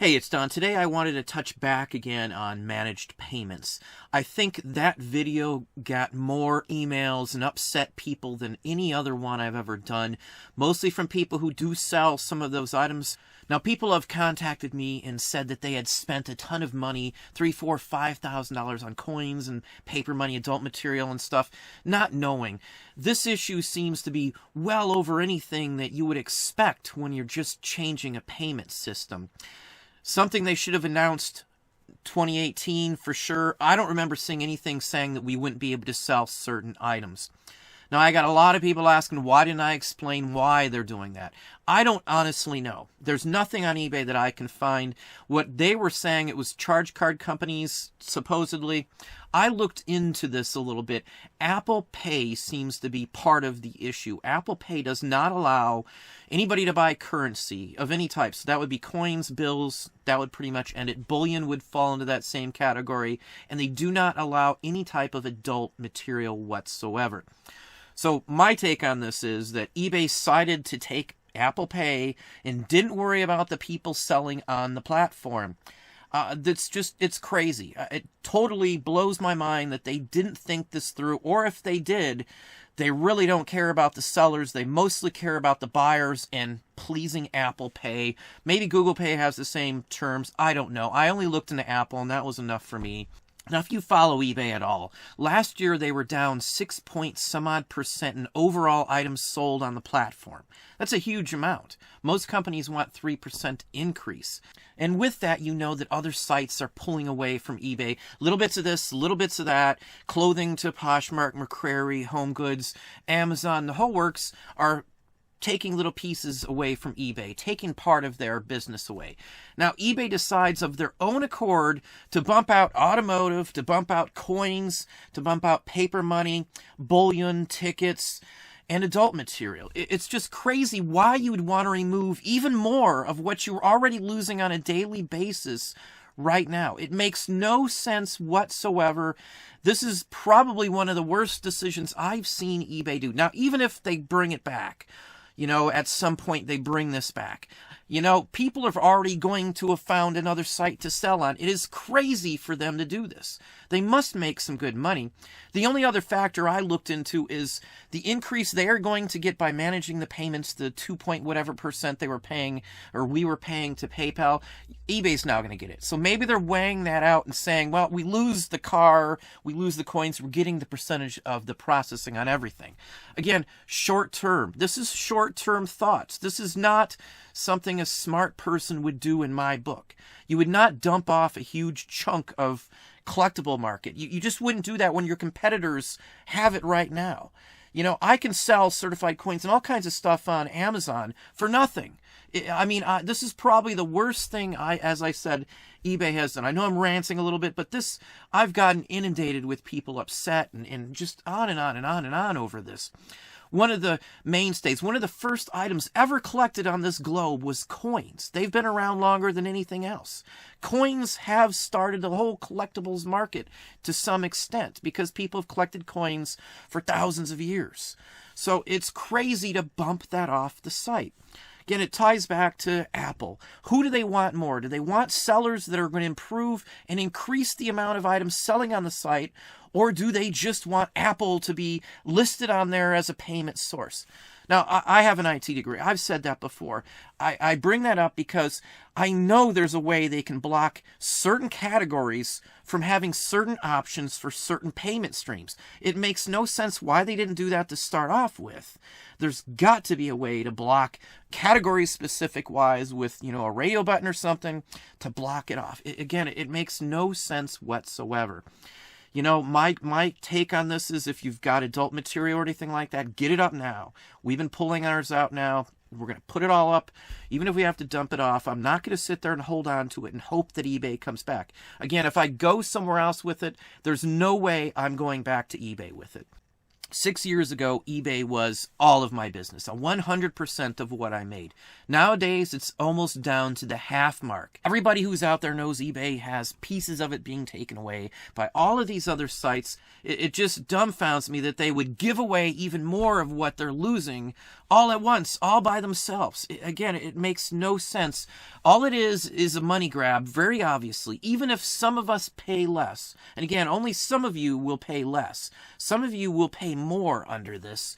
Hey, it's Don. Today I wanted to touch back again on managed payments. I think that video got more emails and upset people than any other one I've ever done, mostly from people who do sell some of those items. Now, people have contacted me and said that they had spent a ton of money, $3,000, $4,000, $5,000 on coins and paper money, adult material and stuff, not knowing. This issue seems to be well over anything that you would expect when you're just changing a payment system. Something they should have announced 2018 for sure. I don't remember seeing anything saying that we wouldn't be able to sell certain items. Now, I got a lot of people asking, why didn't I explain why they're doing that? I don't honestly know. There's nothing on eBay that I can find. What they were saying, it was charge card companies, supposedly. I looked into this a little bit. Apple Pay seems to be part of the issue. Apple Pay does not allow anybody to buy currency of any type. So that would be coins, bills, that would pretty much end it. Bullion would fall into that same category. And they do not allow any type of adult material whatsoever. So my take on this is that eBay decided to take Apple Pay and didn't worry about the people selling on the platform. It's crazy. It totally blows my mind that they didn't think this through, or if they did, they really don't care about the sellers. They mostly care about the buyers and pleasing Apple Pay. Maybe Google Pay has the same terms. I don't know. I only looked into Apple, and that was enough for me. Now, if you follow eBay at all, last year they were down 6-some-odd% in overall items sold on the platform. That's a huge amount. Most companies want 3% increase. And with that, you know that other sites are pulling away from eBay. Little bits of this, little bits of that. Clothing to Poshmark, McCrary, Home Goods, Amazon, the whole works are taking little pieces away from eBay, taking part of their business away. Now, eBay decides of their own accord to bump out automotive, to bump out coins, to bump out paper money, bullion, tickets, and adult material. It's just crazy why you would want to remove even more of what you're already losing on a daily basis right now. It makes no sense whatsoever. This is probably one of the worst decisions I've seen eBay do. Now, even if they bring it back, at some point they bring this back. People are already going to have found another site to sell on. It is crazy for them to do this. They must make some good money. The only other factor I looked into is the increase they are going to get by managing the payments, the 2-point-whatever% they were paying, or we were paying to PayPal. eBay's now going to get it. So maybe they're weighing that out and saying, well, we lose the car, we lose the coins, we're getting the percentage of the processing on everything. Again, short term. This is short-term thoughts. This is not something a smart person would do in my book. You would not dump off a huge chunk of collectible market. You just wouldn't do that when your competitors have it right now. I can sell certified coins and all kinds of stuff on Amazon for nothing. This is probably the worst thing as I said, eBay has done. I know I'm ranting a little bit, but I've gotten inundated with people upset and just on and on and on and on over this. One of the mainstays, one of the first items ever collected on this globe was coins. They've been around longer than anything else. Coins have started the whole collectibles market to some extent because people have collected coins for thousands of years. So it's crazy to bump that off the site. Again, it ties back to Apple. Who do they want more? Do they want sellers that are going to improve and increase the amount of items selling on the site? Or do they just want Apple to be listed on there as a payment source? Now, I have an IT degree. I've said that before. I bring that up because I know there's a way they can block certain categories from having certain options for certain payment streams. It makes no sense why they didn't do that to start off with. There's got to be a way to block category specific wise with, a radio button or something to block it off. It makes no sense whatsoever. My take on this is if you've got adult material or anything like that, get it up now. We've been pulling ours out now. We're going to put it all up. Even if we have to dump it off, I'm not going to sit there and hold on to it and hope that eBay comes back. Again, if I go somewhere else with it, there's no way I'm going back to eBay with it. 6 years ago, eBay was all of my business, 100% of what I made. Nowadays, it's almost down to the half mark. Everybody who's out there knows eBay has pieces of it being taken away by all of these other sites. It just dumbfounds me that they would give away even more of what they're losing all at once, all by themselves. Again, it makes no sense. All it is a money grab, very obviously, even if some of us pay less. And again, only some of you will pay less. Some of you will pay more under this.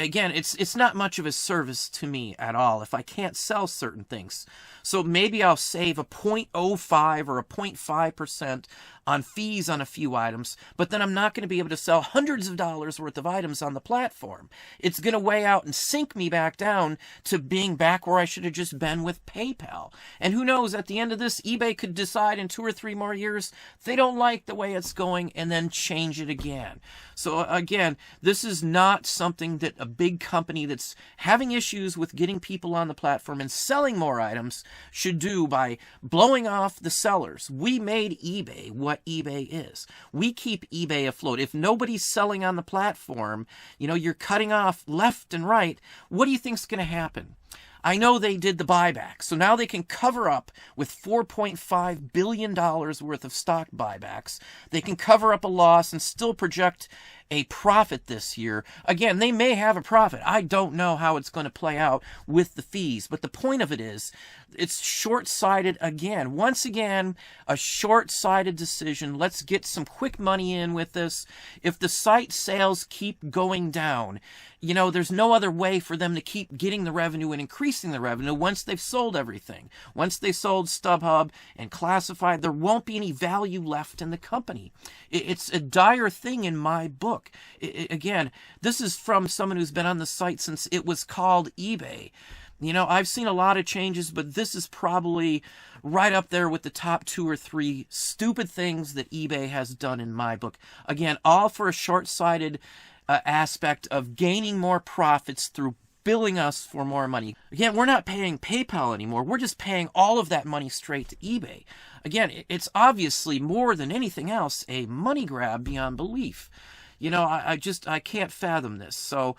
Again, it's not much of a service to me at all if I can't sell certain things. So maybe I'll save a 0.05 or a 0.5% on fees on a few items, but then I'm not going to be able to sell hundreds of dollars worth of items on the platform. It's going to weigh out and sink me back down to being back where I should have just been with PayPal. And who knows, at the end of this, eBay could decide in 2 or 3 more years they don't like the way it's going and then change it again. So again, this is not something that a big company that's having issues with getting people on the platform and selling more items should do by blowing off the sellers. We made eBay what eBay is. We keep eBay afloat. If nobody's selling on the platform, you're cutting off left and right, what do you think's going to happen? I know they did the buyback, so now they can cover up with $4.5 billion worth of stock buybacks. They can cover up a loss and still project a profit this year. Again, they may have a profit. I don't know how it's going to play out with the fees, but the point of it is, it's short-sighted again. Once again, a short-sighted decision. Let's get some quick money in with this. If the site sales keep going down, there's no other way for them to keep getting the revenue and increasing the revenue once they've sold everything. Once they sold StubHub and Classified, there won't be any value left in the company. It's a dire thing in my book. Again, this is from someone who's been on the site since it was called eBay. I've seen a lot of changes, but this is probably right up there with the top 2 or 3 stupid things that eBay has done in my book. Again, all for a short-sighted aspect of gaining more profits through billing us for more money. Again, we're not paying PayPal anymore. We're just paying all of that money straight to eBay. Again, it's obviously more than anything else a money grab beyond belief. I can't fathom this. So,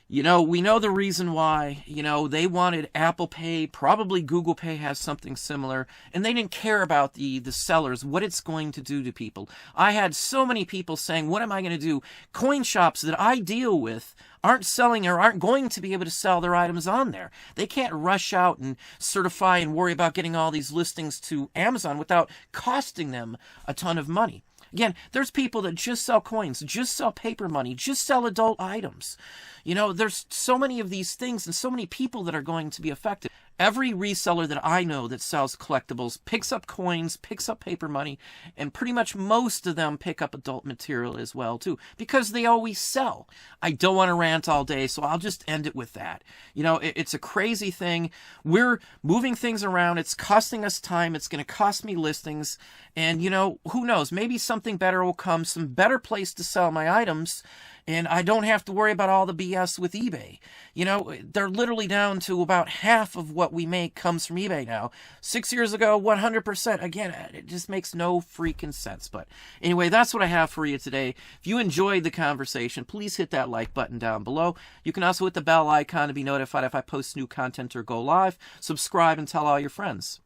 we know the reason why. They wanted Apple Pay, probably Google Pay has something similar, and they didn't care about the sellers, what it's going to do to people. I had so many people saying, what am I going to do? Coin shops that I deal with aren't selling or aren't going to be able to sell their items on there. They can't rush out and certify and worry about getting all these listings to Amazon without costing them a ton of money. Again, there's people that just sell coins, just sell paper money, just sell adult items. There's so many of these things and so many people that are going to be affected. Every reseller that I know that sells collectibles picks up coins, picks up paper money, and pretty much most of them pick up adult material as well, too, because they always sell. I don't want to rant all day, so I'll just end it with that. It's a crazy thing. We're moving things around. It's costing us time. It's going to cost me listings. And, who knows? Maybe something better will come, some better place to sell my items, and I don't have to worry about all the BS with eBay. They're literally down to about half of what we make comes from eBay now. 6 years ago, 100%. Again, it just makes no freaking sense. But anyway, that's what I have for you today. If you enjoyed the conversation, please hit that like button down below. You can also hit the bell icon to be notified if I post new content or go live. Subscribe and tell all your friends.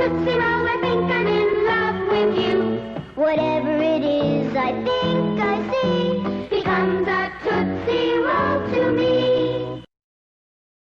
Tootsie Roll, I think I'm in love with you. Whatever it is, I think